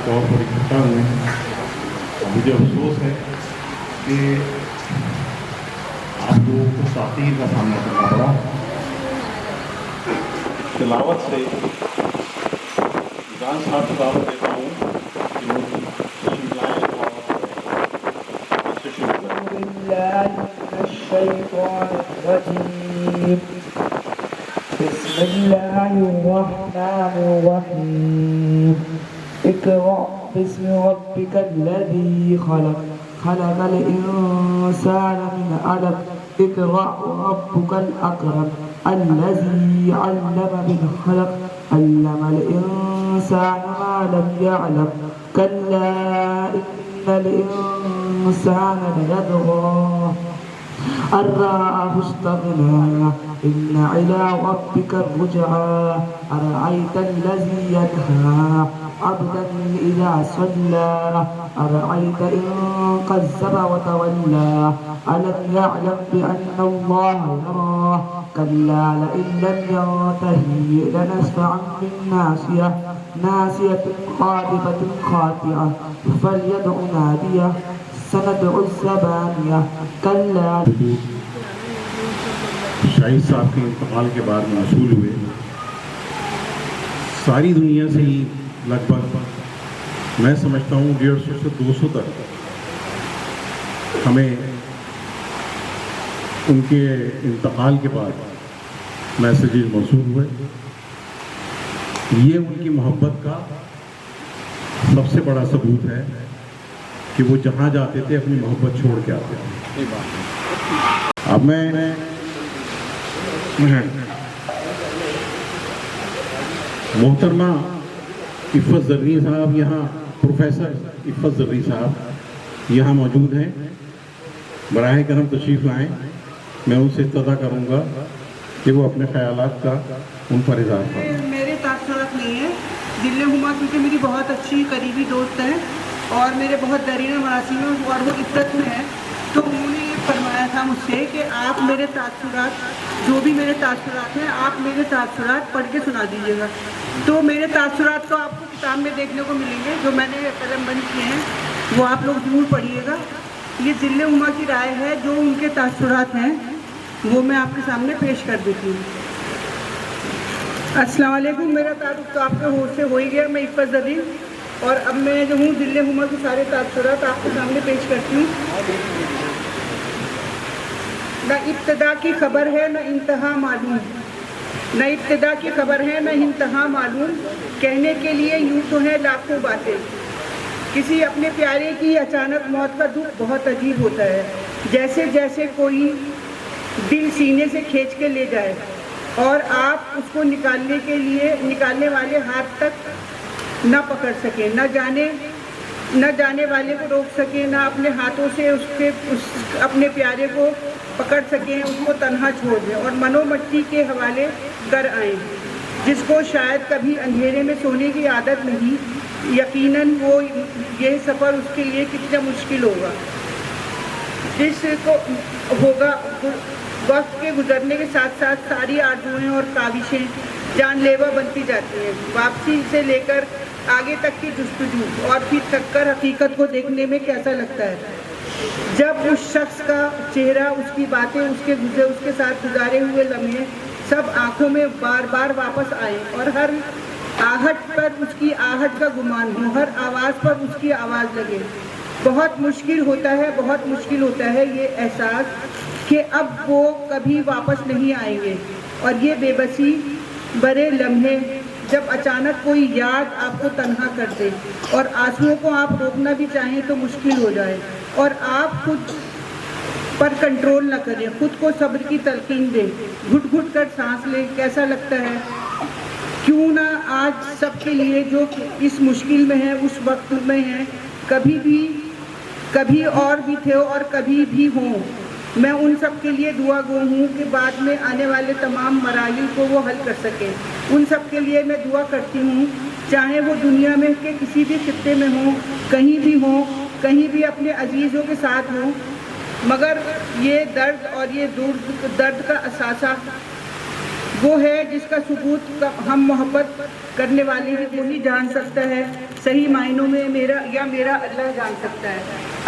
طور پر اکٹھا ہوئے ہیں. مجھے افسوس ہے کہ آپ لوگوں کو تاخیر کا سامنا کرنا پڑا. تلاوت سے جان صاحب کو دعوت دیتا ہوں کہ وہ تشریف لائیں اور سے شروع کریں. أعوذ بالله من الشيطان الرجيم. بسم الله الرحمن الرحيم. اقرأ باسم ربك الذي خلق خلق الإنسان من علق اقرأ وربك الأكرم الذي علم بالقلم علم الإنسان ما لم يعلم كلا إن الإنسان ليطغى أن رآه استغنى إن إلى ربك الرجعى أرأيت الذي ينهى عبدا إذا صلى أرأيت إن كذب وتولى ألم يعلم بأن الله يرى كلا لئن لم ينته لنسفعا بالناصية ناصية خاطفة خاطئة فليدع ناديه سندع الزبانية كلا. شاہد صاحب کے انتقال کے بعد موصول ہوئے ساری دنیا سے ہی لگ بھگ میں سمجھتا ہوں 150 سے 200 تک ہمیں ان کے انتقال کے بعد میسیجز موصول ہوئے. یہ ان کی محبت کا سب سے بڑا ثبوت ہے کہ وہ جہاں جاتے تھے اپنی محبت چھوڑ کے آتے تھے. اب میں محترمہ عفت زرعی صاحب یہاں پروفیسر عفت زرعی صاحب یہاں موجود ہیں. براہ کرم تشریف لائیں. میں ان سے استدعا کروں گا کہ وہ اپنے خیالات کا ان پر اظہار کریں. میرے تاثرات نہیں ہیں. دل ہما کیونکہ میری بہت اچھی قریبی دوست ہیں اور میرے بہت دیرینہ مراسم میں اور وہ عزت میں ہے، تو انہوں نے یہ فرمایا تھا مجھ سے کہ آپ میرے تاثرات جو بھی میرے تاثرات ہیں آپ میرے تاثرات پڑھ کے سنا دیجیے گا. تو میرے تاثرات تو آپ کو کتاب میں دیکھنے کو ملیں گے جو میں نے قلم بند کیے ہیں، وہ آپ لوگ ضرور پڑھیے گا. یہ دل ہما کی رائے ہے، جو ان کے تاثرات ہیں وہ میں آپ کے سامنے پیش کر دیتی ہوں. السلام علیکم. میرا تعارف تو آپ کے ہوش سے ہو ہی گیا. میں عفت زرعی اور اب میں جو ہوں دل ہما کے سارے تاثرات آپ کے سامنے پیش کرتی ہوں. نہ ابتدا کی خبر ہے نہ انتہا معلوم، نہ ابتدا کی خبر ہے نہ انتہا معلوم، کہنے کے لیے یوں تو ہے لاکھوں باتیں. کسی اپنے پیارے کی اچانک موت کا دکھ بہت عجیب ہوتا ہے، جیسے جیسے کوئی دل سینے سے کھینچ کے لے جائے اور آپ اس کو نکالنے والے ہاتھ تک نہ پکڑ سکیں، نہ جانے والے کو روک سکیں، نہ اپنے ہاتھوں سے اپنے پیارے کو پکڑ سکیں، اس کو تنہا چھوڑ دیں اور منو مٹی کے حوالے کر آئیں. جس کو شاید کبھی اندھیرے میں سونے کی عادت نہیں، یقیناً وہ یہ سفر اس کے لیے کتنا مشکل ہوگا. جس کو ہوگا وقت کے گزرنے کے ساتھ ساتھ ساری آرزوئیں اور کاوشیں جان لیوا بنتی جاتی ہیں. واپسی سے لے کر آگے تک کی جستجو اور پھر تھک کر حقیقت کو دیکھنے میں کیسا لگتا ہے جب اس شخص کا چہرہ، اس کی باتیں، اس کے ساتھ گزارے ہوئے لمحے سب آنکھوں میں بار بار واپس آئیں اور ہر آہٹ پر اس کی آہٹ کا گمان ہو، ہر آواز پر اس کی آواز لگے. بہت مشکل ہوتا ہے یہ احساس کہ اب وہ کبھی واپس نہیں آئیں گے، اور یہ بے بسی برے لمحے جب اچانک کوئی یاد آپ کو تنہا کر دے اور آنسوؤں کو آپ روکنا بھی چاہیں تو مشکل ہو جائے اور آپ خود پر کنٹرول نہ کریں، خود کو صبر کی تلقین دیں، گھٹ گھٹ کر سانس لیں. کیسا لگتا ہے کیوں نہ آج سب کے لیے جو اس مشکل میں ہیں، اس وقت میں ہیں، کبھی اور بھی تھے اور کبھی بھی ہوں. میں ان سب کے لیے دعا گو ہوں کہ بعد میں آنے والے تمام مراحل کو وہ حل کر سکیں. ان سب کے لیے میں دعا کرتی ہوں، چاہے وہ دنیا میں کے کسی بھی خطے میں ہوں، کہیں بھی اپنے عزیزوں کے ساتھ ہوں، مگر یہ درد اور یہ درد کا اثاثہ وہ ہے جس کا ثبوت ہم محبت کرنے والے ہیں وہی جان سکتا ہے، صحیح معنوں میں میرا اللہ جان سکتا ہے۔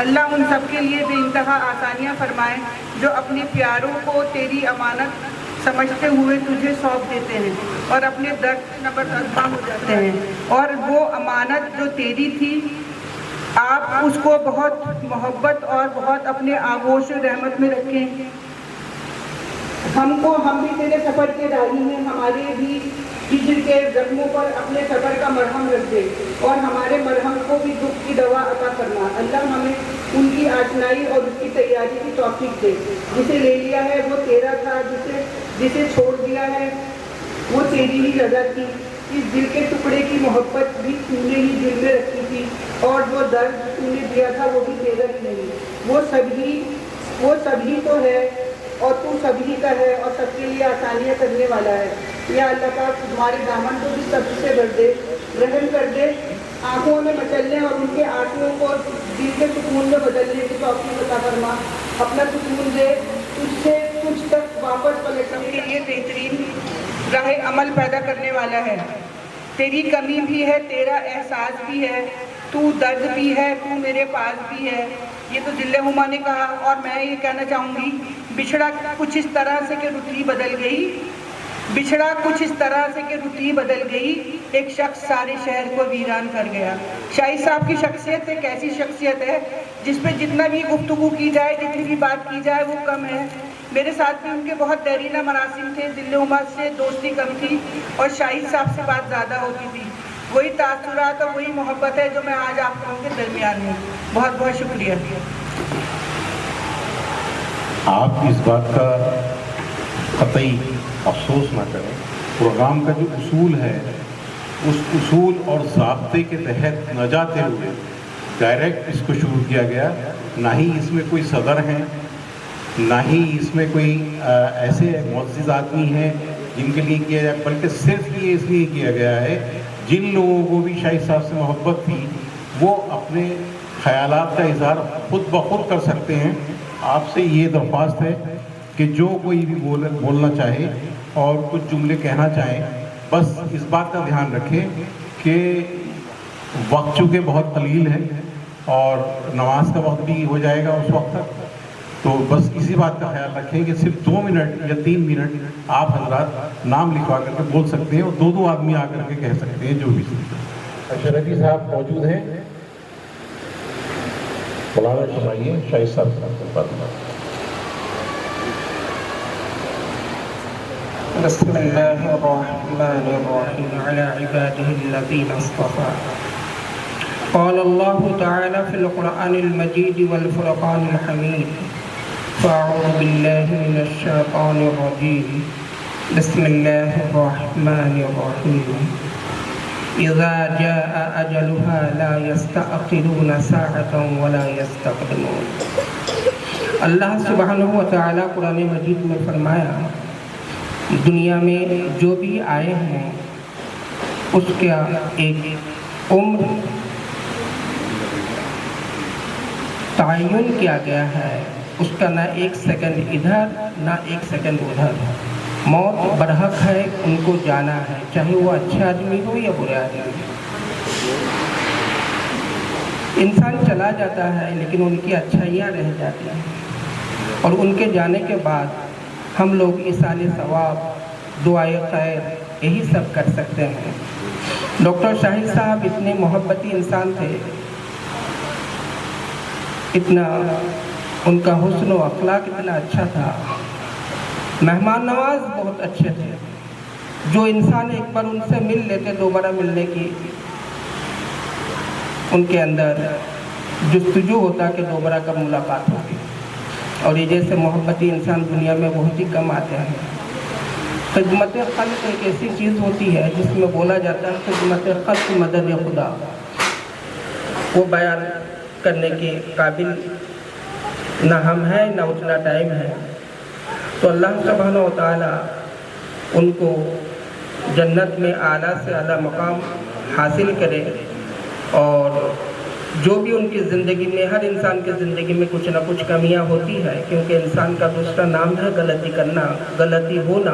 اللہ ان سب کے لیے بے انتہا آسانیاں فرمائے جو اپنے پیاروں کو تیری امانت سمجھتے ہوئے تجھے سونپ دیتے ہیں اور اپنے درد سے نبرد ہو جاتے ہیں، اور وہ امانت جو تیری تھی آپ اس کو بہت محبت اور بہت اپنے آغوش رحمت میں رکھیں۔ ہم بھی تیرے سفر کے راہی ہیں، ہمارے بھی ہجر کے زخموں پر اپنے صبر کا مرہم رکھ دے اور ہمارے مرہم کو بھی دکھ کی دوا عطا کرنا۔ اللہ ہمیں ان کی آشنائی اور اس کی تیاری کی توفیق دے۔ جسے لے لیا ہے وہ تیرا تھا، جسے چھوڑ دیا ہے وہ تیری ہی رضا تھی۔ اس دل کے ٹکڑے کی محبت بھی تو نے ہی دل میں رکھی تھی، اور وہ درد تو نے دیا تھا وہ بھی تیرا ہی نہیں۔ وہ سبھی تو ہے اور تو سبھی کا ہے اور سب کے لیے آسانیاں کرنے والا ہے۔ یا اللہ کا تمہارے دامن کو بھی سب سے بھر دے، رحم کر دے، آنکھوں میں مچلنے اور ان کے آنسوؤں کو دل کے سکون میں بدلنے کی توفیق عطا فرما۔ اپنا سکون دے، تجھ تک واپس پلٹنے کے لیے بہترین راہ عمل پیدا کرنے والا ہے۔ تیری کمی بھی ہے، تیرا احساس بھی ہے، تو درد بھی ہے، تو میرے پاس بھی ہے۔ یہ تو دل ہما نے کہا، اور میں یہ کہنا چاہوں گی، بچھڑا کچھ اس طرح سے کہ رتلی بدل گئی، ایک شخص سارے شہر کو ویران کر گیا۔ شاہد صاحب کی شخصیت ایک ایسی شخصیت ہے جس پہ جتنا بھی گفتگو کی جائے، جتنی بھی بات کی جائے وہ کم ہے۔ میرے ساتھ بھی ان کے بہت دیرینہ مراسم تھے، دل ہما سے دوستی کم تھی اور شاہد صاحب سے بات زیادہ ہوتی تھی۔ وہی تاثرات اور وہی محبت ہے جو میں آج آپ لوگوں کے درمیان ہوں۔ بہت بہت شکریہ۔ آپ اس بات کا قطعی افسوس نہ کریں، پروگرام کا جو اصول ہے اس اصول اور ضابطے کے تحت نہ جاتے ہوئے ڈائریکٹ اس کو شروع کیا گیا۔ نہ ہی اس میں کوئی صدر ہیں، نہ ہی اس میں کوئی ایسے معزز آدمی ہیں جن کے لیے کیا جائے، بلکہ صرف یہ اس لیے کیا گیا ہے جن لوگوں کو بھی شاہد صاحب سے محبت تھی وہ اپنے خیالات کا اظہار خود بخود کر سکتے ہیں۔ آپ سے یہ درخواست ہے کہ جو کوئی بھی بولنا چاہے اور کچھ جملے کہنا چاہیں، بس اس بات کا دھیان رکھیں کہ وقت چونکہ بہت قلیل ہے اور نماز کا وقت بھی ہو جائے گا اس وقت تک، تو بس اسی بات کا خیال رکھیں کہ صرف 2 منٹ یا 3 منٹ آپ حضرات نام لکھوا کر کے بول سکتے ہیں اور 2 آدمی آ کر کے کہہ سکتے ہیں جو بھی۔ اشرفی صاحب موجود ہیں، مولانا فرمائیے شاہد صاحب سے بات۔ بسم اللہ الرحمن الرحیم علی عباده الذین اصطفى قال اللہ تعالی فی القرآن المجید والفرقان الحمید فاعوذ باللہ من الشیطان الرجیم بسم اللہ الرحمن الرحیم اذا جاء اجلها لا يستأخرون ساعة ولا يستقدمون۔ اللہ سبحانہ و تعالی قرآن مجید میں فرمایا دنیا میں جو بھی آئے ہیں اس کا ایک عمر تعین کیا گیا ہے، اس کا نہ 1 سیکنڈ ادھر نہ 1 سیکنڈ ادھر۔ موت برحق ہے، ان کو جانا ہے، چاہے وہ اچھا آدمی ہو یا برا آدمی ہو۔ انسان چلا جاتا ہے لیکن ان کی اچھائیاں رہ جاتی ہیں، اور ان کے جانے کے بعد ہم لوگ ایصال ثواب، دعائے خیر یہی سب کر سکتے ہیں۔ ڈاکٹر شاہد صاحب اتنے محبتی انسان تھے، اتنا ان کا حسن و اخلاق اتنا اچھا تھا، مہمان نواز بہت اچھے تھے۔ جو انسان ایک بار ان سے مل لیتے دوبارہ ملنے کی ان کے اندر جستجو ہوتا کہ دوبارہ کب ملاقات ہوگی، اور یہ جیسے محبتی انسان دنیا میں بہت ہی کم آتے ہیں۔ خدمت خلق ایک ایسی چیز ہوتی ہے جس میں بولا جاتا ہے خدمت خلق مدد خدا، وہ بیان کرنے کے قابل نہ ہم ہیں نہ اتنا ٹائم ہے۔ تو اللہ سبحانہ و تعالیٰ ان کو جنت میں اعلیٰ سے اعلیٰ مقام حاصل کرے، اور جو بھی ان کی زندگی میں، ہر انسان کی زندگی میں کچھ نہ کچھ کمیاں ہوتی ہے، کیونکہ انسان کا دوسرا نام ہے غلطی کرنا، غلطی ہونا۔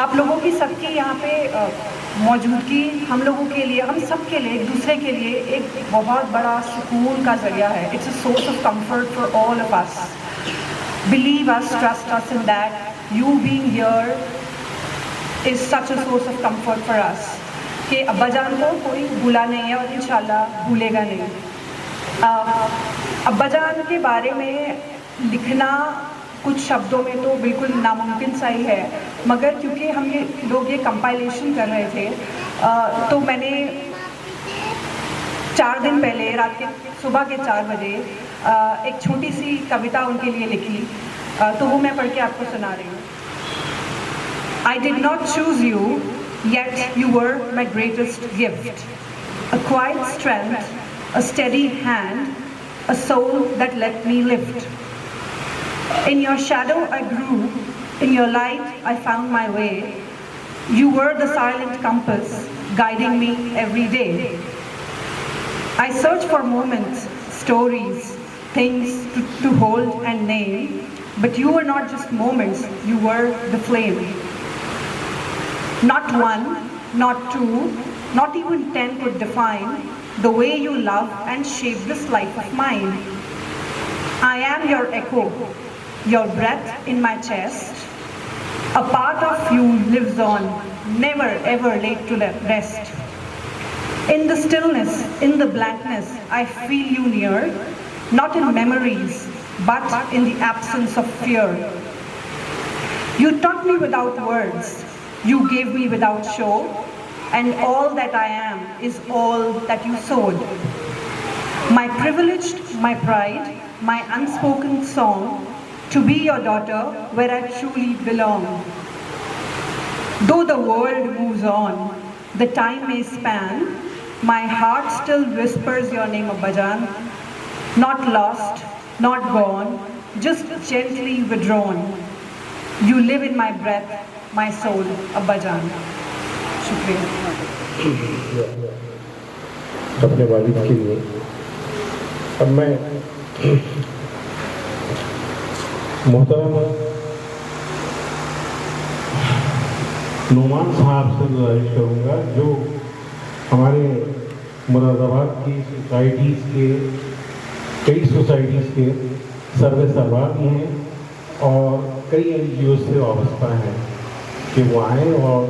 آپ لوگوں کی سب کی یہاں پہ موجودگی ہم لوگوں کے لیے, ہم سب کے لیے, ایک دوسرے کے لیے ایک بہت بڑا سکون کا ذریعہ ہے. It's a source of comfort for all of us. Believe us, trust us in that. You being here is such a source of comfort for us. کہ ابا جان کو کوئی بھولا نہیں ہے اور انشاءاللہ بھولے گا نہیں. ابا جان کے بارے میں لکھنا کچھ شبدوں میں تو بالکل ناممکن سا ہی ہے, مگر کیونکہ ہم یہ لوگ یہ کمپائلیشن کر رہے تھے تو میں نے 4 دن پہلے رات کے صبح کے 4 بجے ایک چھوٹی سی کویتا ان کے لیے لکھی, تو وہ میں پڑھ کے آپ کو سنا رہی ہوں. I did not choose you, yet you were my greatest gift. A quiet strength, a steady hand, a soul that let me lift. In your shadow I grew, in your light I found my way. You were the silent compass, guiding me every day. I searched for moments, stories, things to hold and name, but you were not just moments, you were the flame. Not 1, not 2, not even 10 could define the way you love and shape this life of mine. I am your echo, your breath in my chest. A part of you lives on, never ever laid to rest. In the stillness, in the blankness, I feel you near, not in memories, but in the absence of fear. You taught me without words, you gave me without show, and all that I am is all that you sowed. My privilege, my pride, my unspoken song, to be your daughter where I truly belong. Though the world moves on, the time may span, my heart still whispers your name, Abba Jaan. Not lost, not gone, just gently withdrawn. You live in my breath, my soul, Abba Jaan. شکریہ. اپنے والد کے لیے اب میں محترم نعمان صاحب سے گزارش کروں گا جو ہمارے مراد آباد کی سوسائٹیز کے کئی سوسائٹیز کے سربراہ بھی ہیں اور کئی NGO سے وابستہ ہیں, کہ وہ آئیں اور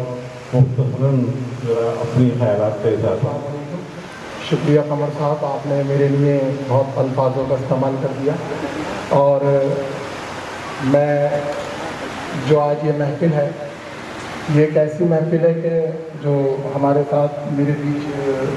مختصراً اپنی خیالات کا اظہار کریں. شکریہ قمر صاحب, آپ نے میرے لیے بہت الفاظوں کا استعمال کر دیا. اور میں جو آج یہ محفل ہے, یہ ایک ایسی محفل ہے کہ جو ہمارے ساتھ میرے بیچ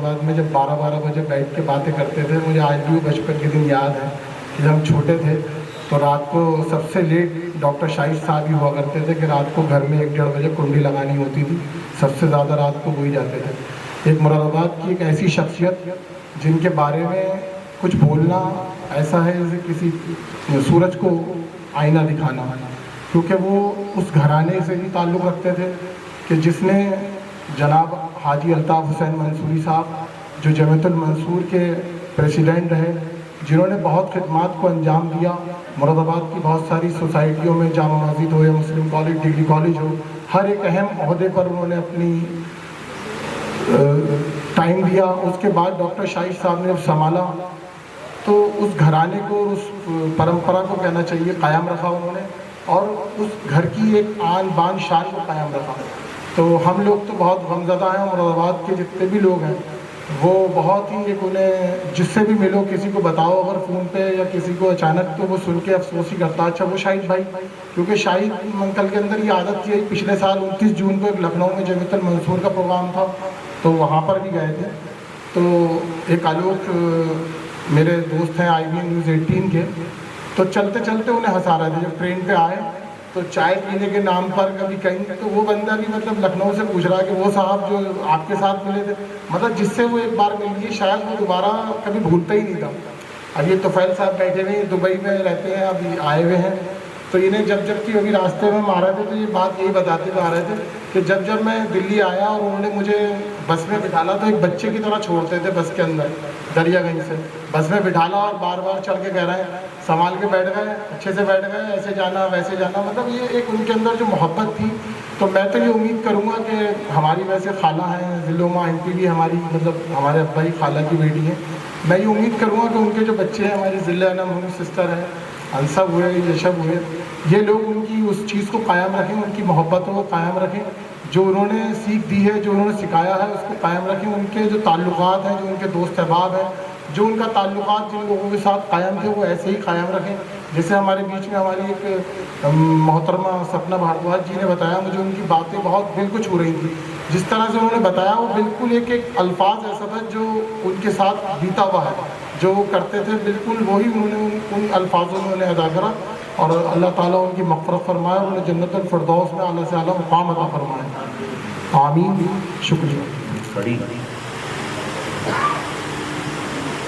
مراد میں جب 12 بجے بیٹھ کے باتیں کرتے تھے, مجھے آج بھی وہ بچپن کے دن یاد ہے کہ جب ہم چھوٹے تھے تو رات کو سب سے لیٹ ڈاکٹر شاہد صاحب ہی ہوا کرتے تھے, کہ رات کو گھر میں 1-1.5 بجے کنڈی لگانی ہوتی تھی, سب سے زیادہ رات کو وہی جاتے تھے. ایک مراد آباد کی ایک ایسی شخصیت جن کے بارے میں کچھ بولنا ایسا ہے جیسے کسی سورج کو آئینہ دکھانا, کیونکہ وہ اس گھرانے سے بھی تعلق رکھتے تھے کہ جس نے جناب حاجی الطاف حسین منصوری صاحب جو جمیعت المنصور کے پریسیڈنٹ رہے, جنہوں نے بہت خدمات کو انجام دیا. مراد آباد کی بہت ساری سوسائٹیوں میں, جامع مسجد ہو یا مسلم کالج, ڈگری کالج ہو, ہر ایک اہم عہدے پر انہوں نے اپنی ٹائم دیا. اس کے بعد ڈاکٹر شاہد صاحب نے جب سنبھالا تو اس گھرانے کو اور اس پرمپرا کو کہنا چاہیے قائم رکھا انہوں نے, اور اس گھر کی ایک آن بان شان کو قائم رکھا. تو ہم لوگ تو بہت غمزدہ ہیں, مراد آباد کے جتنے بھی لوگ ہیں وہ بہت ہی ایک, انہیں جس سے بھی ملو کسی کو بتاؤ اگر فون پہ یا کسی کو اچانک, تو وہ سن کے افسوس ہی کرتا اچھا وہ شاہد بھائی, کیونکہ شاہد منکل کے اندر یہ عادت تھی. پچھلے سال 29 جون کو ایک لکھنؤ میں جمیعت المنصور کا پروگرام تھا تو وہاں پر بھی گئے تھے. تو ایک آلوک میرے دوست ہیں IBN News 18 کے, تو چلتے چلتے انہیں ہنسا رہے تھے. جب ٹرین پہ آئے تو چائے پینے کے نام پر کبھی کہیں, تو وہ بندہ بھی مطلب لکھنؤ سے پوچھ رہا ہے کہ وہ صاحب جو آپ کے ساتھ ملے تھے, مطلب جس سے وہ ایک بار مل لیے شاید وہ دوبارہ کبھی بھولتا ہی نہیں تھا. اب یہ طفیل صاحب بیٹھے ہوئے ہیں دبئی میں رہتے ہیں, ابھی آئے ہوئے ہیں, تو انہیں جب کہ ابھی راستے میں آ رہے تھے تو یہ بات یہی بتاتے ہوئے آ رہے تھے کہ جب میں دلی آیا اور انہوں نے مجھے بس میں بٹھالا تو ایک بچے کی طرح چھوڑتے تھے بس کے اندر، دریا گنج سے بس میں بٹھالا اور بار بار چڑھ کے کہہ رہے ہیں سنبھال کے بیٹھ گئے، اچھے سے بیٹھ گئے، ایسے جانا ویسے جانا، مطلب یہ ایک ان کے اندر جو محبت تھی. تو میں تو یہ امید کروں گا کہ ہماری ویسے خالہ ہیں ذلوما آنٹی بھی ہماری مطلب ہمارے ابا کی خالہ کی بیٹی ہیں، میں یہ امید کروں گا کہ ان کے جو بچے ہیں ہماری ذلہ انم ہوئی سسٹر ہیں، انصب ہوئے، یشب ہوئے، یہ لوگ ان کی اس چیز کو قائم رکھیں، ان کی محبتوں کو قائم رکھیں، جو انہوں نے سیکھ دی ہے، جو انہوں نے سکھایا ہے اس کو قائم رکھیں. ان کے جو تعلقات ہیں، جو ان کے دوست احباب ہیں، جو ان کا تعلقات جن لوگوں کے ساتھ قائم تھے وہ ایسے ہی قائم رکھیں. جیسے ہمارے بیچ میں ہماری ایک محترمہ سپنا بھاردواج جی نے بتایا، مجھے ان کی باتیں بہت دل کو چھو رہی تھیں. جس طرح سے انہوں نے بتایا وہ بالکل ایک الفاظ ایسا تھا جو ان کے ساتھ بیتا ہوا ہے، جو وہ کرتے تھے بالکل وہی انہوں نے ان الفاظوں میں انہیں ادا کرا. اور اللہ تعالیٰ ان کی مغفرت فرمائے اور انہیں جنت الفردوس میں اعلیٰ سے اعلیٰ مقام عطا فرمائے. آمین. شکریہ.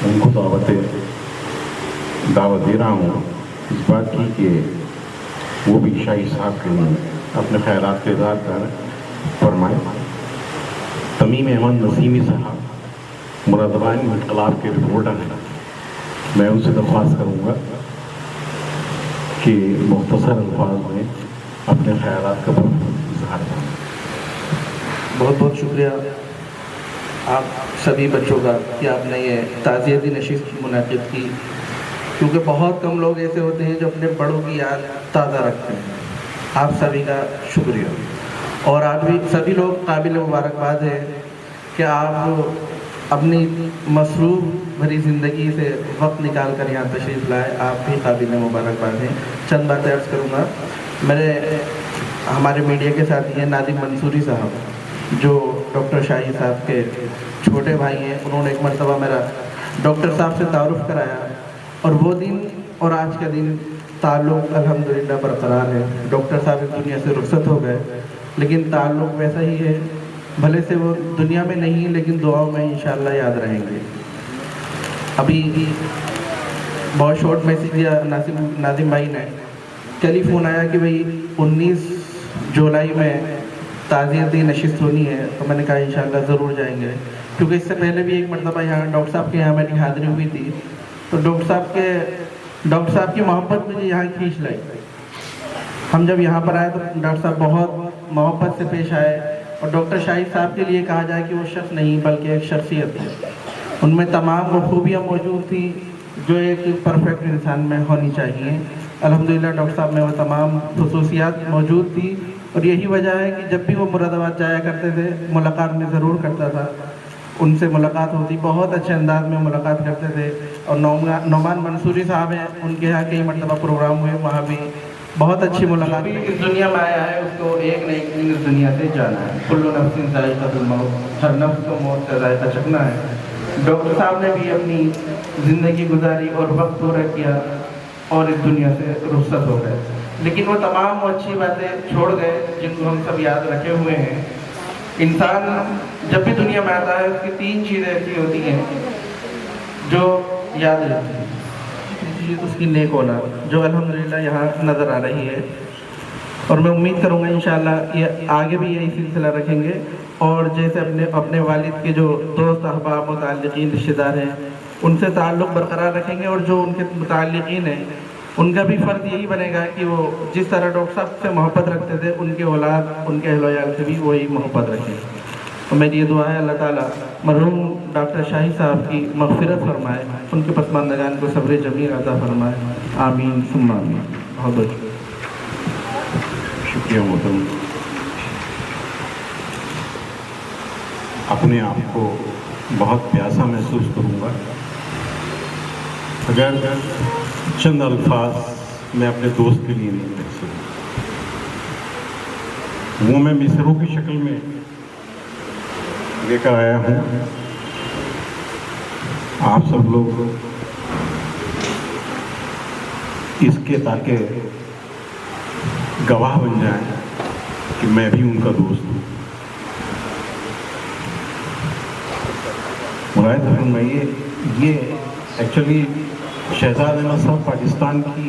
ان کو دعوت دے رہا ہوں اس بات کی کہ وہ بھی شاہی صاحب کے لیے اپنے خیرات کا اظہار کر فرمائیں. تمیم احمد نسیمی صاحب مراد آباد انقلاب کے رپورٹر ہیں، میں ان سے درخواست کروں گا کہ مختصر الفاظ میں اپنے خیالات کا اظہار کریں. بہت بہت شکریہ آپ سبھی بچوں کا کہ آپ نے یہ تعزیتی نشست منعقد کی، کیونکہ بہت کم لوگ ایسے ہوتے ہیں جو اپنے بڑوں کی یاد تازہ رکھتے ہیں. آپ سبھی کا شکریہ. اور آپ بھی سبھی لوگ قابل مبارکباد ہیں کہ آپ اپنی مصروف بھری زندگی سے وقت نکال کر یہاں تشریف لائے. آپ بھی قابل مبارکباد ہیں. چند باتیں عرض کروں گا. ہمارے میڈیا کے ساتھی ہیں نادم منصوری صاحب، جو ڈاکٹر شاہی صاحب کے چھوٹے بھائی ہیں. انہوں نے ایک مرتبہ میرا ڈاکٹر صاحب سے تعارف کرایا، اور وہ دن اور آج کا دن تعلق الحمدللہ برقرار ہے. ڈاکٹر صاحب اس دنیا سے رخصت ہو گئے، لیکن تعلق ویسا ہی ہے. بھلے سے وہ دنیا میں نہیں لیکن دعاؤں میں انشاءاللہ یاد رہیں گے. ابھی بہت شارٹ میسیج دیا ناظم بھائی نے، کل ہی فون آیا کہ بھئی 19 جولائی میں تعزیتی نشست ہونی ہے. تو میں نے کہا انشاءاللہ ضرور جائیں گے، کیونکہ اس سے پہلے بھی ایک مرتبہ یہاں ڈاکٹر صاحب کے یہاں میری حاضری ہوئی تھی. تو ڈاکٹر صاحب کی محبت مجھے یہاں کھینچ لائی. ہم جب یہاں پر آئے تو ڈاکٹر صاحب بہت محبت سے پیش آئے، اور ڈاکٹر شاہد صاحب کے لیے کہا جائے کہ وہ شخص نہیں بلکہ ایک شخصیت ہے. ان میں تمام وہ خوبیاں موجود تھیں جو ایک پرفیکٹ انسان میں ہونی چاہیے. الحمدللہ ڈاکٹر صاحب میں وہ تمام خصوصیات موجود تھی، اور یہی وجہ ہے کہ جب بھی وہ مراد آباد جایا کرتے تھے ملاقات میں ضرور کرتا تھا. ان سے ملاقات ہوتی، بہت اچھے انداز میں ملاقات کرتے تھے. اور نعمان منصوری صاحب ہیں، ان کے یہاں کئی مرتبہ پروگرام ہوئے، وہاں بھی بہت اچھی ملاقات. اس دنیا میں آیا ہے اس کو ایک نہ ایک دن اس دنیا سے جانا ہے. کل نفس ذائقۃ الموت، ہر نفس کو موت کا ذائقہ چکھنا ہے. ڈاکٹر صاحب نے بھی اپنی زندگی گزاری اور وقت پورا کیا اور اس دنیا سے رخصت ہو گئے، لیکن وہ تمام وہ اچھی باتیں چھوڑ گئے جن کو ہم سب یاد رکھے ہوئے ہیں. انسان جب بھی دنیا میں آتا ہے اس کی 3 چیزیں ایسی ہوتی ہیں جو یاد رہتی ہیں. اس کی نیک اولاد جو الحمدللہ یہاں نظر آ رہی ہے، اور میں امید کروں گا انشاءاللہ یہ آگے بھی یہی سلسلہ رکھیں گے. اور جیسے اپنے والد کے جو دوست احباب متعلقین رشتہ دار ہیں ان سے تعلق برقرار رکھیں گے، اور جو ان کے متعلقین ہیں ان کا بھی فرض یہی بنے گا کہ وہ جس طرح ڈاکٹر صاحب سے محبت رکھتے تھے ان کے اولاد ان کے اہل و عیال سے بھی وہی محبت رکھیں. اور میری یہ دعا ہے اللہ تعالیٰ مرحوم ڈاکٹر شاہی صاحب کی مغفرت فرمائے، ان کے پسماندگان کو صبر جمیل عطا فرمائے. آمین ثم آمین. بہت بہت شکریہ محترم. اپنے آپ کو بہت پیاسا محسوس کروں گا اگر چند الفاظ میں اپنے دوست کے لیے نہیں لکھ سکوں. وہ میں مصروں کی شکل میں لے کر آیا ہوں. آپ سب لوگ اس کے تاکہ گواہ بن جائیں کہ میں بھی ان کا دوست ہوں. مراد میں یہ ایکچولی شہزاد احمد صاحب پاکستان کی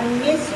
19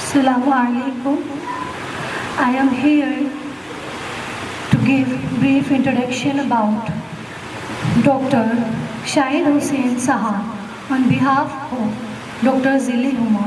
Assalamu alaikum. I am here to give brief introduction about Dr. Shahid Hussain Sahab on behalf of Dr. Zilli Huma.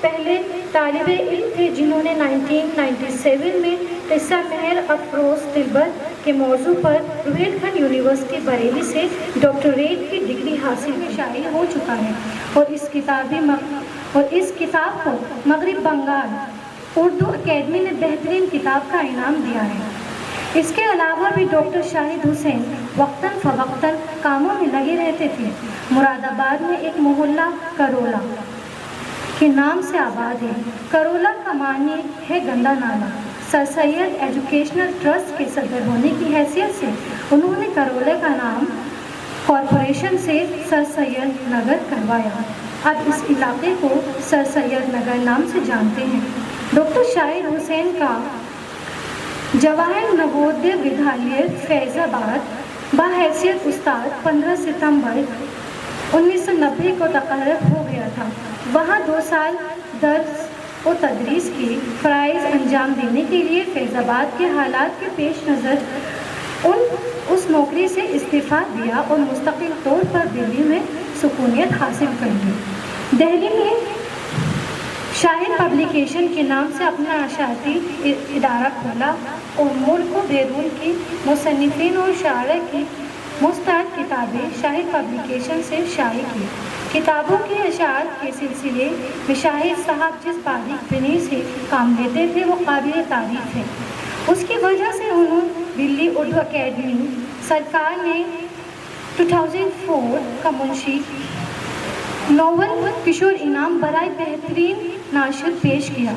پہلے طالب علم تھے جنہوں نے 1997 میں قصہ مہر افروز دلبر کے موضوع پر روہیل کھنڈ یونیورسٹی بریلی سے ڈاکٹریٹ کی ڈگری حاصل میں شائع ہو چکا ہے اور اس کتاب کو مغرب بنگال اردو اکیڈمی نے بہترین کتاب کا انعام دیا ہے۔ اس کے علاوہ بھی ڈاکٹر شاہد حسین وقتاً فوقتاً کاموں میں لگے رہتے تھے۔ مراد آباد میں ایک محلہ کرولا کے نام سے آباد ہے۔ کرولا کا معنی ہے گندا نالا۔ سر سید ایجوکیشنل ٹرسٹ کے صدر ہونے کی حیثیت سے انہوں نے کرولا کا نام کارپوریشن سے سر سید نگر کروایا۔ اب اس علاقے کو سر سید نگر نام سے جانتے ہیں۔ ڈاکٹر شاہد حسین کا جواہر نوودیہ ودھالیہ فیض آباد بحیثیت استاد 15 ستمبر 1990 کو تقرر ہو گیا تھا۔ وہاں 2 سال درس و تدریس کے فرائض انجام دینے کے لیے فیض آباد کے حالات کے پیش نظر اس نوکری سے استعفیٰ دیا اور مستقل طور پر دہلی میں سکونیت حاصل کر لی۔ دہلی میں شاہد پبلیکیشن کے نام سے اپنا اشاعتی ادارہ کھولا اور ملک و بیرون کی مصنفین اور شاعرہ کی مستعد کتابیں شاہد پبلیکیشن سے شائع کی۔ کتابوں کے اشعار کے سلسلے میں شاہد صاحب جس باریک بینی سے کام لیتے تھے وہ قابل تعریف ہے۔ اس کی وجہ سے انہوں دلی اردو اکیڈمی سرکار نے 2004 کا منشی نوول کشور انعام برائے بہترین ناشر پیش کیا۔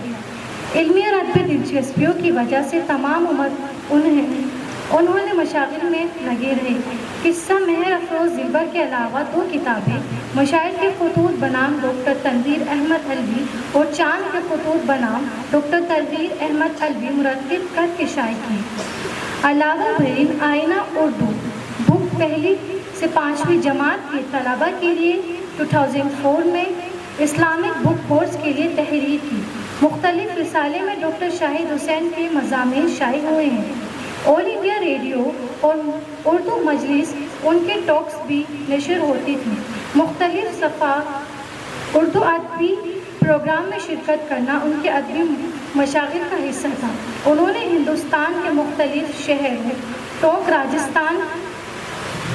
علمی اور ادبی دلچسپیوں کی وجہ سے تمام عمر انہوں نے مشاغل میں لگے رہے۔ قصہ مہر افروز دلبر کے علاوہ 2 کتابیں مشاعر کے خطوط بنام ڈاکٹر تنویر احمد علوی اور چاند کے خطوط بنام ڈاکٹر تنویر احمد علوی مرتب کر کے شائع کی۔ علاوہ برین آئینہ اردو بک 1 سے 5ویں جماعت کے طلباء کے لیے 2004 میں اسلامک بک کورس کے لیے تحریر کی۔ مختلف رسالے میں ڈاکٹر شاہد حسین کے مضامین شائع ہوئے ہیں۔ آل انڈیا ریڈیو اور اردو مجلس ان کے ٹاکس بھی نشر ہوتی تھیں۔ مختلف صفحہ اردو ادبی پروگرام میں شرکت کرنا ان کے ادبی مشاغل کا حصہ تھا۔ انہوں نے ہندوستان کے مختلف شہروں ٹوک راجستھان،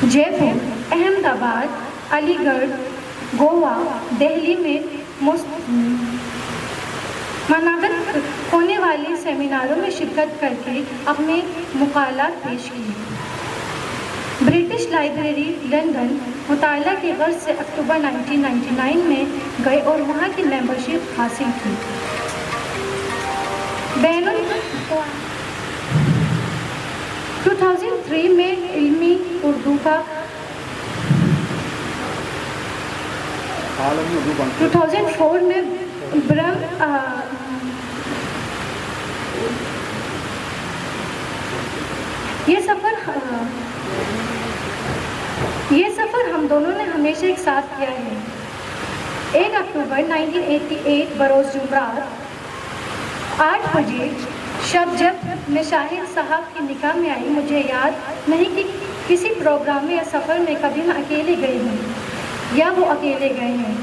جے پور، احمد آباد، علی گڑھ، گوا، دہلی میں منعقد ہونے والی سیمیناروں میں شرکت کر کے اپنے مقالات پیش کیے۔ برٹش لائبریری لندن مطالعہ کی غرض سے اکتوبر 1999 میں گئے اور وہاں کی ممبرشپ حاصل کی۔ 2003 میں علمی اردو کا 2004 میں یہ سفر ہم دونوں نے ہمیشہ ایک ساتھ کیا ہے۔ 1 اکتوبر 1988 بروز جمعرات 8 بجے شب جب میں شاہد صاحب کی نکاح میں آئی، مجھے یاد نہیں کہ کسی پروگرام میں یا سفر میں کبھی میں اکیلے گئی ہوں یا وہ اکیلے گئے ہیں۔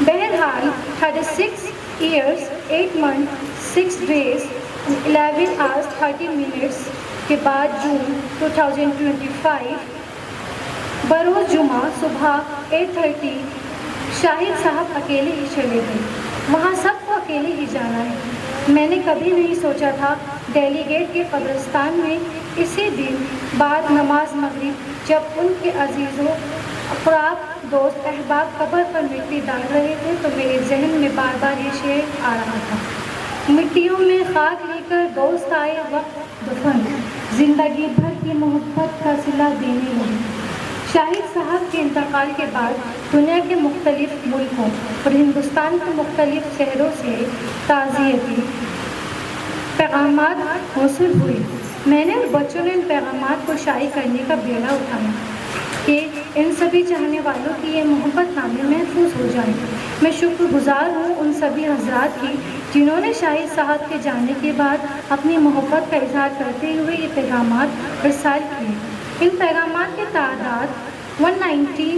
بہرحال 36 years 8 months 6 days 11 hours 30 minutes کے بعد جون 2025 بروز جمعہ صبح 8:30 شاہد صاحب اکیلے ہی چلے گئے۔ وہاں سب کو اکیلے ہی جانا ہے۔ میں نے کبھی نہیں سوچا تھا ڈیلی گیٹ کے قبرستان میں اسی دن بعد نماز مغرب جب ان کے عزیزوں اقراب دوست احباب قبر پر مٹی ڈال رہے تھے تو میرے ذہن میں بار بار یہ شعر آ رہا تھا: مٹیوں میں خاک لے کر دوست آئے وقت دفن، زندگی بھر کی محبت کا صلہ دینے لگے۔ شاہد صاحب کے انتقال کے بعد دنیا کے مختلف ملکوں اور ہندوستان کے مختلف شہروں سے تعزیتی پیغامات موصول ہوئے۔ میں نے اور بچوں نے ان پیغامات کو شائع کرنے کا بیڑا اٹھایا کہ ان سبھی چاہنے والوں کی یہ محبت نامے محفوظ ہو جائے۔ میں شکر گزار ہوں ان سبھی حضرات کی جنہوں نے شاہد صاحب کے جانے کے بعد اپنی محبت کا اظہار کرتے ہوئے یہ پیغامات ارسال کیے۔ ان پیغامات کی تعداد 119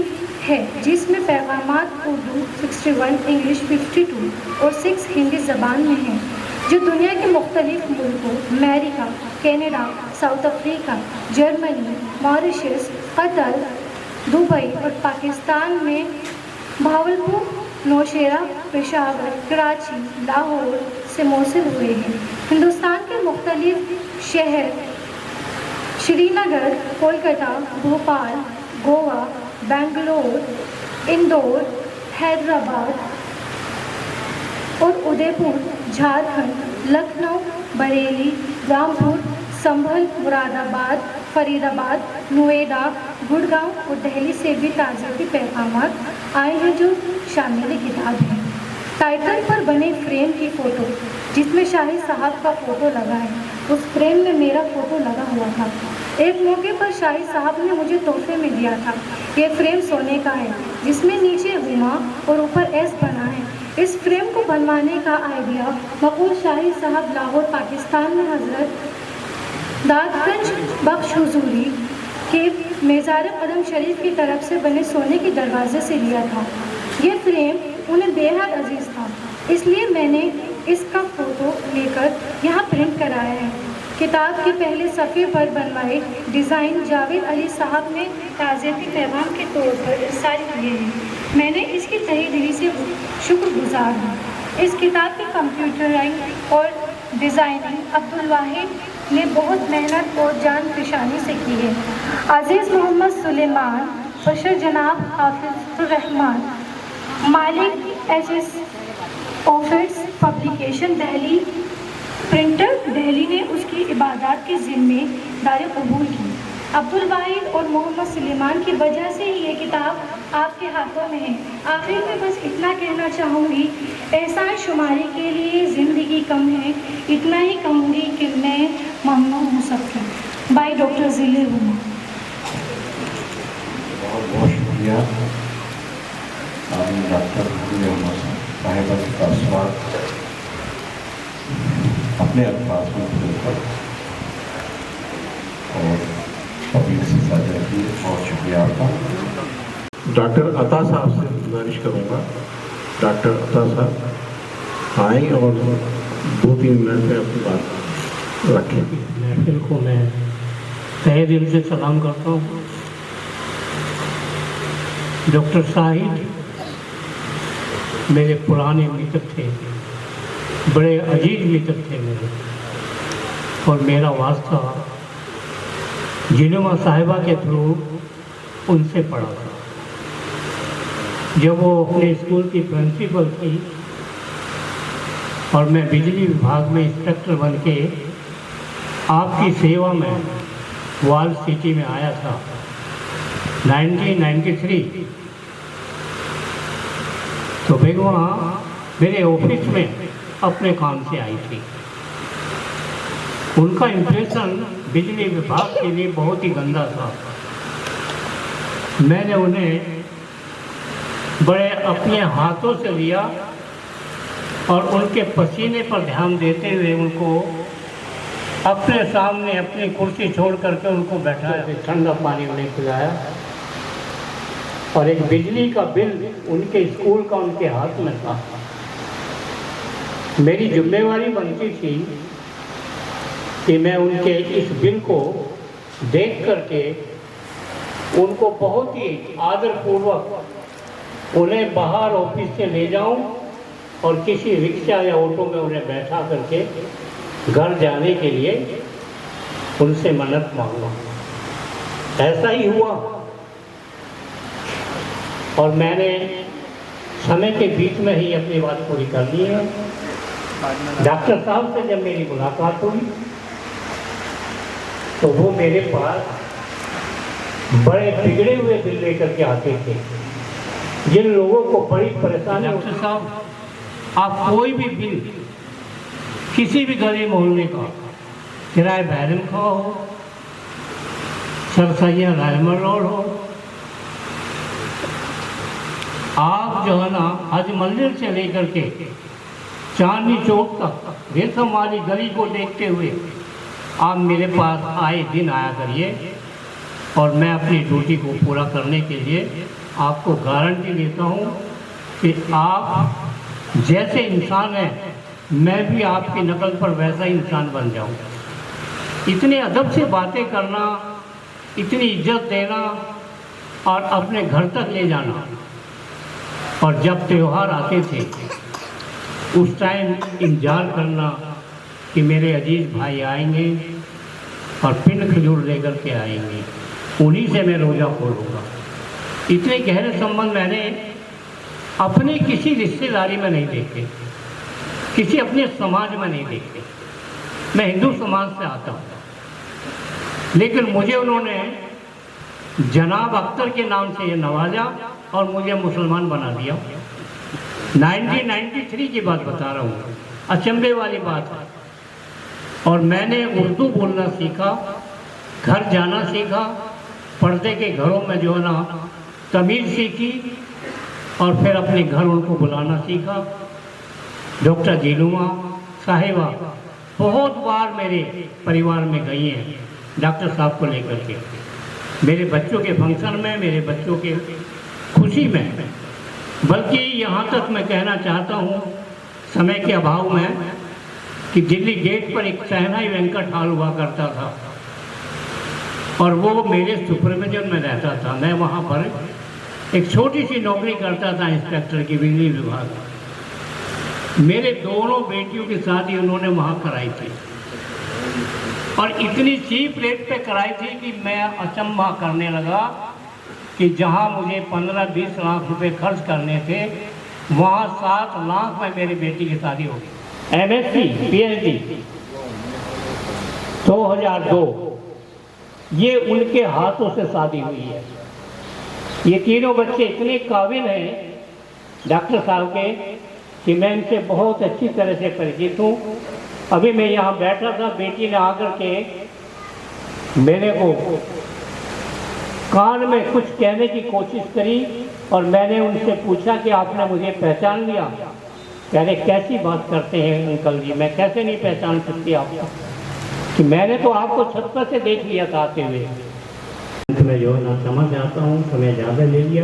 ہے جس میں پیغامات اردو 61، انگلش 52 اور 6 ہندی زبان میں ہیں، جو دنیا کے مختلف ملکوں امریکہ، Canada, South Africa, Germany, Mauritius, Qatar, Dubai اور پاکستان میں بھاولپور، نوشہرہ، پشاور، کراچی، لاہور سے موصول ہوئے ہیں۔ ہندوستان کے مختلف شہر شری نگر، کولکتہ، بھوپال، گوا، بنگلور، اندور، حیدرآباد اور ادے پور، جھارکھنڈ، لکھنؤ، بریلی، رامپور، سنبھل، مراد آباد، فرید آباد، نوئیڈا، گڑگاؤں اور دہلی سے بھی تعزیتی پیغامات آئے ہیں جو شامل کتاب ہیں۔ ٹائٹل پر بنے فریم کی فوٹو جس میں شاہی صاحب کا فوٹو لگا ہے، اس فریم میں میرا فوٹو لگا ہوا تھا۔ ایک موقع پر شاہی صاحب نے مجھے تحفے میں دیا تھا۔ یہ فریم سونے کا ہے جس میں نیچے ہما اور اوپر ایس بنا ہے۔ اس فریم کو بنوانے کا آئیڈیا مقبول شاہی صاحب لاہور پاکستان میں حضرت داد گنج بخش حضوری کے مزار قدم شریف کی طرف سے بنے سونے کے دروازے سے لیا تھا۔ یہ فریم انہیں بے حد عزیز تھا، اس لیے میں نے اس کا فوٹو لے کر یہاں پرنٹ کرایا ہے۔ کتاب کے پہلے صفحے پر بنوائے ڈیزائن جاوید علی صاحب نے تعزیتی پیغام کے طور پر ارسال کیے ہیں۔ میں نے اس کی تہہ دلی سے شکر گزار ہوں۔ اس کتاب کی کمپیوٹرائنگ اور ڈیزائننگ عبدالواحد نے بہت محنت اور جان فشانی سے کی ہے۔ عزیز محمد سلیمان بشر، جناب حافظ الرحمان، مالک ایچ آفٹس پبلیکیشن دہلی، پرنٹر دہلی نے اس کی عبادات کے ذمے داری قبول کی۔ عبدالواحد اور محمد سلیمان کی وجہ سے ہی یہ کتاب آپ کے ہاتھوں میں ہے۔ آخر میں بس اتنا کہنا چاہوں گی، احسان شماری کے لیے زندگی کم ہے، اتنا ہی کہوں گی کہ میں ممنون ہوں سب کی۔ بائی ڈاکٹر ذیل الرحمہ۔ بہت بہت شکریہ ڈاکٹر صاحبہ کے تاثرات اپنے الفاظ میں بدل کر اور پبلک سے ساجھا کی، بہت شکریہ آپ کا۔ ڈاکٹر عطا صاحب سے گزارش کروں گا، ڈاکٹر عطا صاحب آئیں اور 2-3 منٹ میں اپنی بات رکھیں۔ محفل کو میں تہہ دل سے سلام کرتا ہوں۔ ڈاکٹر صاحب میرے پرانے متر تھے، بڑے عزیز متر تھے میرے، اور میرا واسطہ جنما صاحبہ کے تھرو ان سے پڑھا تھا۔ جب وہ اپنے اسکول کی پرنسپل تھی اور میں بجلی وبھاگ میں انسپکٹر بن کے آپ کی سیوا میں وال سٹی میں آیا تھا 1993، تو بیگماں میرے آفس میں اپنے کام سے آئی تھی۔ ان کا امپریشن بجلی وبھاگ کے لیے بہت ہی گندا تھا۔ میں نے انہیں بڑے اپنے ہاتھوں سے لیا اور ان کے پسینے پر دھیان دیتے ہوئے ان کو اپنے سامنے اپنی کرسی چھوڑ کر کے ان کو بیٹھایا، ٹھنڈا پانی انہیں پلایا، اور ایک بجلی کا بل ان کے اسکول کا ان کے ہاتھ میں تھا۔ میری ذمہ داری بنتی تھی کہ میں ان کے اس بل کو دیکھ کر کے ان کو بہت ہی آدر پوروک انہیں باہر آفس سے لے جاؤں اور کسی رکشہ یا آٹو میں انہیں بیٹھا کر کے گھر جانے کے لیے ان سے منت مانگا۔ ایسا ہی ہوا، اور میں نے سمے کے بیچ میں ہی اپنی بات پوری کر لی ہے۔ ڈاکٹر صاحب سے جب میری ملاقات ہوئی تو وہ میرے پاس بڑے بگڑے ہوئے دل لے کر کے آتے تھے، جن لوگوں کو بڑی پریشانی۔ ڈاکٹر صاحب، آپ کوئی بھی بل کسی بھی گلی محلے کا، کرائے بحرم کا ہو، سر سید رحمر روڈ ہو، آپ جو ہے نا حج مندر سے لے کر کے چاندنی چوک تک ریشم والی گلی کو دیکھتے ہوئے آپ میرے پاس آئے دن آیا کریے، اور میں اپنی ڈیوٹی کو پورا کرنے کے لیے آپ کو گارنٹی دیتا ہوں کہ آپ جیسے انسان ہیں میں بھی آپ کی نقل پر ویسا ہی انسان بن جاؤں. اتنے ادب سے باتیں کرنا، اتنی عزت دینا اور اپنے گھر تک لے جانا. اور جب تہوار آتے تھے اس ٹائم انتظار کرنا کہ میرے عزیز بھائی آئیں گے اور پن کھجور لے کر کے آئیں گے، انہی سے میں روزہ کھولوں گا. اتنے گہرے سمبند میں نے اپنے کسی رشتے داری میں نہیں دیکھے، کسی اپنے سماج میں نہیں دیکھے. میں ہندو سماج سے آتا ہوں، لیکن مجھے انہوں نے جناب اختر کے نام سے یہ نوازا اور مجھے مسلمان بنا دیا. 1993 کی بات بتا رہا ہوں، اچنبے والی بات ہے. اور میں نے اردو بولنا سیکھا، گھر جانا سیکھا، پردے کے گھروں میں جو ہے نا تمیز سیکھی، اور پھر اپنے گھر ان کو بلانا سیکھا. ڈاکٹر جیلوما صاحبہ بہت بار میرے پریوار میں گئی ہیں ڈاکٹر صاحب کو لے کر کے، میرے بچوں کے فنکشن میں، میرے بچوں کے خوشی میں. بلکہ یہاں تک میں کہنا چاہتا ہوں سمے کے ابھاؤ میں کہ دلی گیٹ پر ایک سہنائی وینکٹ ہال ہوا کرتا تھا اور وہ میرے سپرویژن میں رہتا تھا. میں وہاں پر ایک چھوٹی سی نوکری کرتا تھا انسپیکٹر کی بجلی وبھاگ. میرے دونوں بیٹیوں کی شادی انہوں نے وہاں کرائی تھی اور اتنی چیپ ریٹ پہ کرائی تھی کہ میں اچنبھا کرنے لگا کہ جہاں مجھے 15-20 لاکھ روپے خرچ کرنے تھے وہاں 7 لاکھ میں میری بیٹی کی شادی ہو گئی. M S C P H D 2002 یہ ان کے ہاتھوں سے شادی ہوئی ہے. یہ تینوں بچے اتنے قابل ہیں ڈاکٹر صاحب کے کہ میں ان سے بہت اچھی طرح سے پریچت ہوں. ابھی میں یہاں بیٹھا تھا، بیٹی نے آ کر کے میرے کو کان میں کچھ کہنے کی کوشش کری اور میں نے ان سے پوچھا کہ آپ نے مجھے پہچان لیا؟ کہہ رہے کیسی بات کرتے ہیں انکل جی، میں کیسے نہیں پہچان سکتی آپ کو، کہ میں نے تو آپ کو چھت پر سے دیکھ لیا تھا آتے ہوئے. میں جو نہ سمجھ آتا ہوں، سمے زیادہ لے لیا،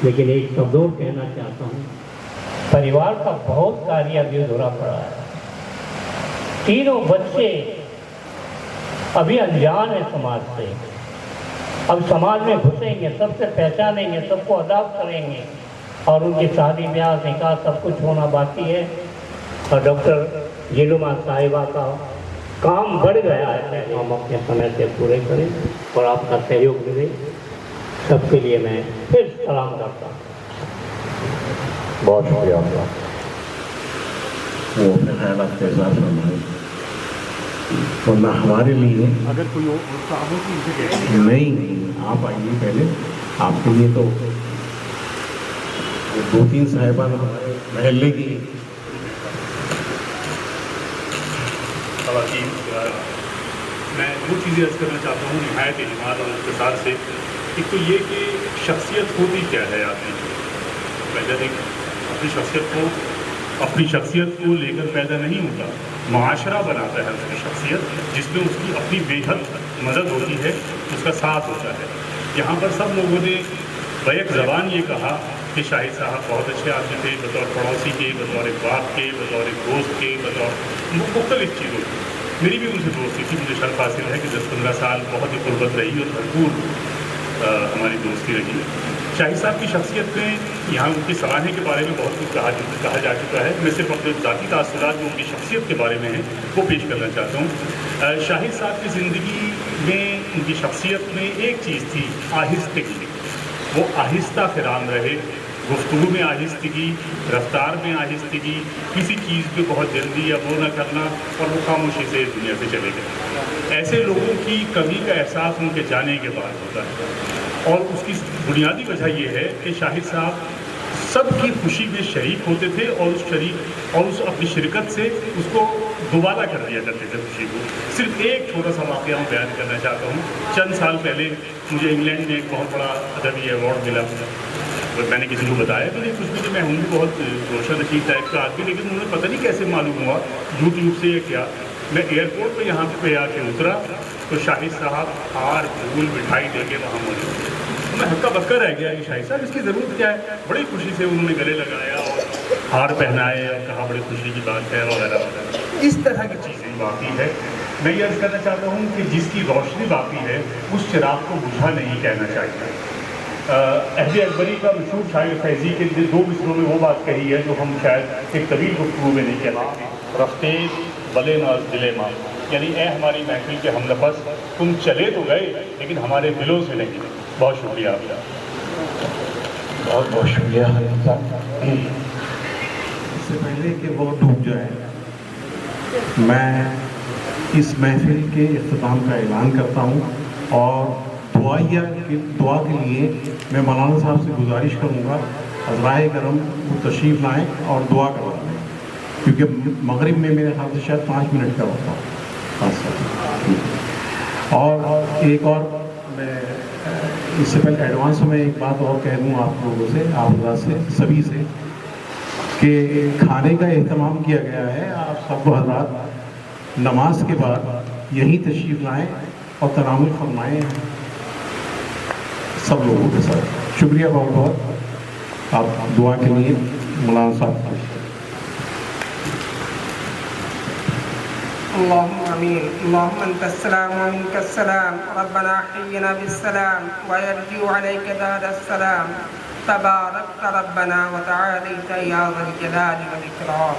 لیکن ایک شبد اور کہنا چاہتا ہوں. پریوار کا بہت کاریہ بھی ادھورا پڑا ہے. تینوں بچے ابھی انجان ہیں سماج سے، اب سماج میں گھسیں گے، سب سے پہچانیں گے، سب کو اڈاپٹ کریں گے اور ان کی شادی بیاہ نکاح سب کچھ ہونا باقی ہے. اور ڈاکٹر جیلوما صاحبہ کا کام بڑھ گیا ہے، ہم اپنے سمے سے پورے کریں اور آپ کا سہیوگ ملے. سب کے لیے میں پھر سلام کرتا ہوں. بہت شکریہ آپ کا. وہ اپنے خیالات کا اظہار فرمائیں. ورنہ ہمارے لیے اگر کوئی نہیں، آپ آئیے پہلے. آپ کے لیے تو 2-3 صاحبان ہمارے محلے کی خواتین. میں دو چیزیں عرض کرنا چاہتا ہوں نہایت اجمال اور اختصار سے. ایک تو یہ کہ شخصیت ہوتی کیا ہے آدمی کی. پہلے اپنی شخصیت کو لے کر پیدا نہیں ہوتا، معاشرہ بناتا ہے اس کی شخصیت، جس میں اس کی اپنی بے حد مدد ہوتی ہے، اس کا ساتھ ہوتا ہے. یہاں پر سب لوگوں نے بیک زبان یہ کہا کہ شاہد صاحب بہت اچھے آدمی تھے، بطور پڑوسی کے، بطور باپ کے، بطور دوست کے، بطور مختلف چیزوں کی. میری بھی ان سے دوستی تھی. مجھے شرف حاصل ہے کہ 10-15 سال بہت ہی قربت رہی اور بھرپور ہماری دوستی رہی. شاہد صاحب کی شخصیت میں یہاں ان کی سوانح کے بارے میں بہت کچھ کہا جا چکا ہے. میں صرف اپنے ذاتی تاثرات جو ان کی شخصیت کے بارے میں ہیں وہ پیش کرنا چاہتا ہوں. شاہد صاحب کی زندگی میں ان کی شخصیت میں ایک چیز تھی، آہستگی. وہ آہستہ فرام رہے، گفتگو میں آہستگی، رفتار میں آہستگی، کسی چیز پہ بہت جلدی یا وہ نہ کرنا، اور وہ خاموشی سے اس دنیا سے چلے گئے. ایسے لوگوں کی کمی کا احساس ان کے جانے کے بعد ہوتا ہے، اور اس کی بنیادی وجہ یہ ہے کہ شاہد صاحب سب کی خوشی میں شریک ہوتے تھے اور اس اپنی شرکت سے اس کو دوبارہ کر دیا کرتے تھے خوشی کو. صرف ایک چھوٹا سا واقعہ میں بیان کرنا چاہتا ہوں. چند سال پہلے مجھے انگلینڈ میں ایک بہت بڑا ادبی ایوارڈ ملا. میں نے کسی کو بتایا کہ کچھ بھی، میں ہوں بھی بہت روشن رشید ٹائپ کا آدمی، لیکن انہیں پتہ نہیں کیسے معلوم ہوا، یوٹیوب سے یا کیا. میں ایئرپورٹ پہ یہاں پہ آ کے اترا تو شاہد صاحب ہار پھول مٹھائی دے کے وہاں موجود تھے. میں ہکا بکا رہ گیا کہ شاہد صاحب اس کی ضرورت کیا ہے. بڑی خوشی سے انہوں نے گلے لگایا اور ہار پہنائے اور کہا بڑی خوشی کی بات ہے وغیرہ وغیرہ. اس طرح کی چیزیں باقی ہے. میں یہ عرض کرنا چاہتا ہوں کہ جس کی روشنی باقی ہے اس چراغ کو بجھا نہیں کہنا چاہیے. عہد اکبری کا مشہور شاعر فیضی کے 2 مصروں میں وہ بات کہی ہے جو ہم شاید ایک طویل گفتگو میں نہیں کہہ سکتے. رفتے بلے ناز دل ماں، یعنی اے ہماری محفل کے ہم نفس، تم چلے تو گئے لیکن ہمارے دلوں سے نہیں. بہت شکریہ آپ کا. بہت بہت شکریہ حضرت صاحب. اس سے پہلے کہ وہ ڈوب جائے میں اس محفل کے اختتام کا اعلان کرتا ہوں اور دعا کے لیے میں مولانا صاحب سے گزارش کروں گا حضرائے کرم وہ تشریف لائیں اور دعا کروائیں، کیونکہ مغرب میں میرے خیال سے شاید 5 منٹ کا ہوتا اور ایک اور میں اس سے پہلے ایڈوانس میں ایک بات اور کہہ دوں آپ لوگوں سے، آپ حضرات سے، سبھی سے، کہ کھانے کا اہتمام کیا گیا ہے. آپ سب حضرات نماز کے بعد یہیں تشریف لائیں اور تناول فرمائیں سب لوگوں کے ساتھ. شکریہ بہت بہت. آپ دعا کے لیے مولانا صاحب. اللهم آمين. اللهم أنت السلام ومنك السلام، ربنا حينا بالسلام ويرجو عليك دار السلام. تباركت ربنا وتعاليت يا ذا الجلال والإكرام.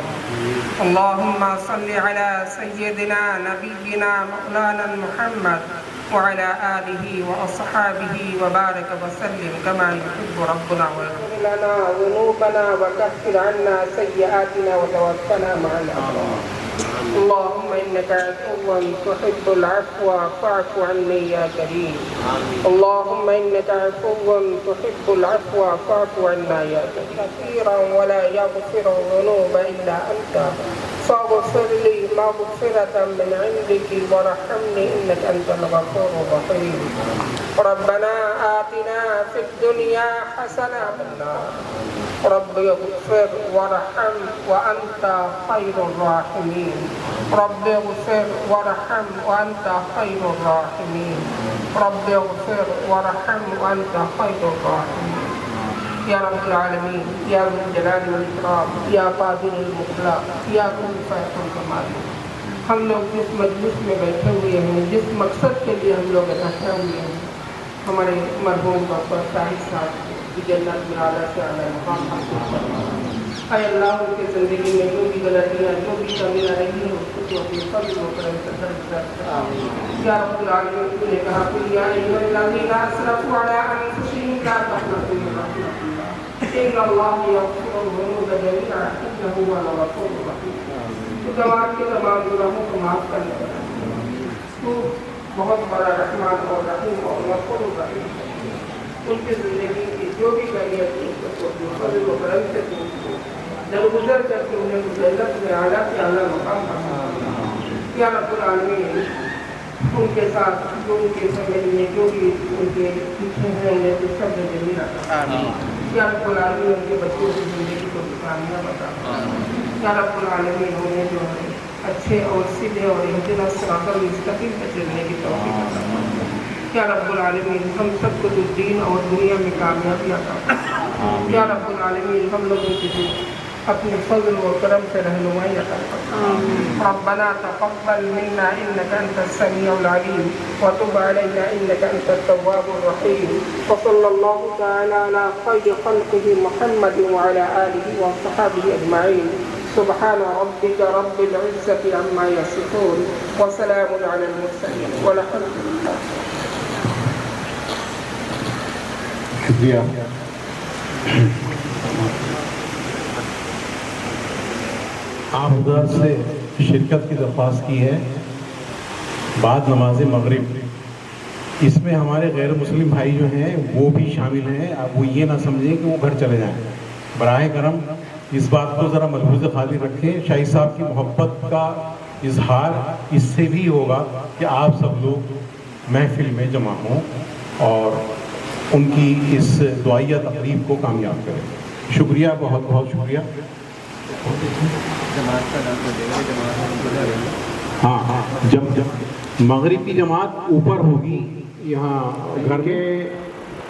اللهم صل على سيدنا نبينا مولانا محمد وعلى آله وأصحابه وبارك وسلم كما يحب ربنا ويغفر لنا ذنوبنا وكفر عنا سيئاتنا وتوفنا مع الأبرار. اللهم إنك عفو تحب العفو فاعف عني يا كريم. اللهم إنك عفو تحب العفو فاعف عنا يا كريم. كثيرا ولا يغفر الذنوب إلا أنت فاغفر لي مغفرة من عندك وارحمني إنك أنت الغفور الرحيم. ربنا آتنا في الدنيا حسنة رب اغفر وارحم وأنت خير الراحمين. رب اغفر وارحم وأنت خير الراحمين. رب اغفر وارحم وأنت خير الراحمين. یا رب العالمین، یا ذو الجلال والاکرام، یا قادر المطلق، یا کل فیصل کمال. ہم لوگ جس مجلس میں بیٹھے ہوئے ہیں، جس مقصد کے لیے ہم لوگ اکٹھے ہوئے ہیں، ہمارے مرحوم ڈاکٹر شاہد صاحب کی جنت میں اعلیٰ سے اعلیٰ مقام حاصل کرنا. اے اللہ ان کی زندگی میں جو بھی غلطیاں، جو بھی کمیاں رہی ہیں، اس کو تو اپنے فضل و کرم سے درج کر. یا رب العالمین، تو نے کہا کہ یا ایھا الذین اسرفوا علی انفسہم لا تقنطوا من رحمۃ اللہ ان اللہ یغفر الذنوب جميعا انہ هو الغفور الرحیم. تو تمام کے تمام گناہوں کو معاف کرنے والا تو بہت بڑا رحمان اور رحیم اور غفور الرحیم ہے. ان کی زندگی کی جو بھی کمیاں تھیں اس کو اپنے فضل و کرم سے ان کو درگزر کر کے انہیں جنت میں اعلیٰ سے اعلیٰ مقام حاصل کرنا. یا رب العالمین، ان کے ساتھ جو ان کے فیملی میں جو بھی ان کے پیچھے ہیں انہیں تو سب میں جمیل عطا. یا رب العالمین، ان کے بچوں کی زندگی کو کامیاب عطا. یا رب العالمین، انہیں جو ہے اچھے اور سیدھے اور اہدنا الصراط المستقیم پر چلنے کی توفیق عطا. یا رب العالمین، ہم سب کو دین اور دنیا میں کامیابی عطا. یا رب العالمین، ہم لوگوں کی اپنے فضل و کرم سے رہنمائی عطا فرما. ربنا تقبل منا انك انت السميع العليم وتب علينا انك انت التواب الرحيم. وصلى الله تعالى على خير خلقه محمد وعلى اله وصحبه اجمعين. سبحان ربك رب العزة عما يصفون وسلام على المرسلين والحمد لله. شکریہ. آپ حضرات سے شرکت کی درخواست کی ہے بعد نماز مغرب. اس میں ہمارے غیر مسلم بھائی جو ہیں وہ بھی شامل ہیں. آپ وہ یہ نہ سمجھیں کہ وہ گھر چلے جائیں. براہ کرم اس بات کو ذرا ملحوظ خالی رکھیں. شاہد صاحب کی محبت کا اظہار اس سے بھی ہوگا کہ آپ سب لوگ محفل میں جمع ہوں اور ان کی اس دعائیہ تقریب کو کامیاب کریں. شکریہ، بہت بہت شکریہ. ہاں، جب مغرب کی جماعت اوپر ہوگی یہاں گھر کے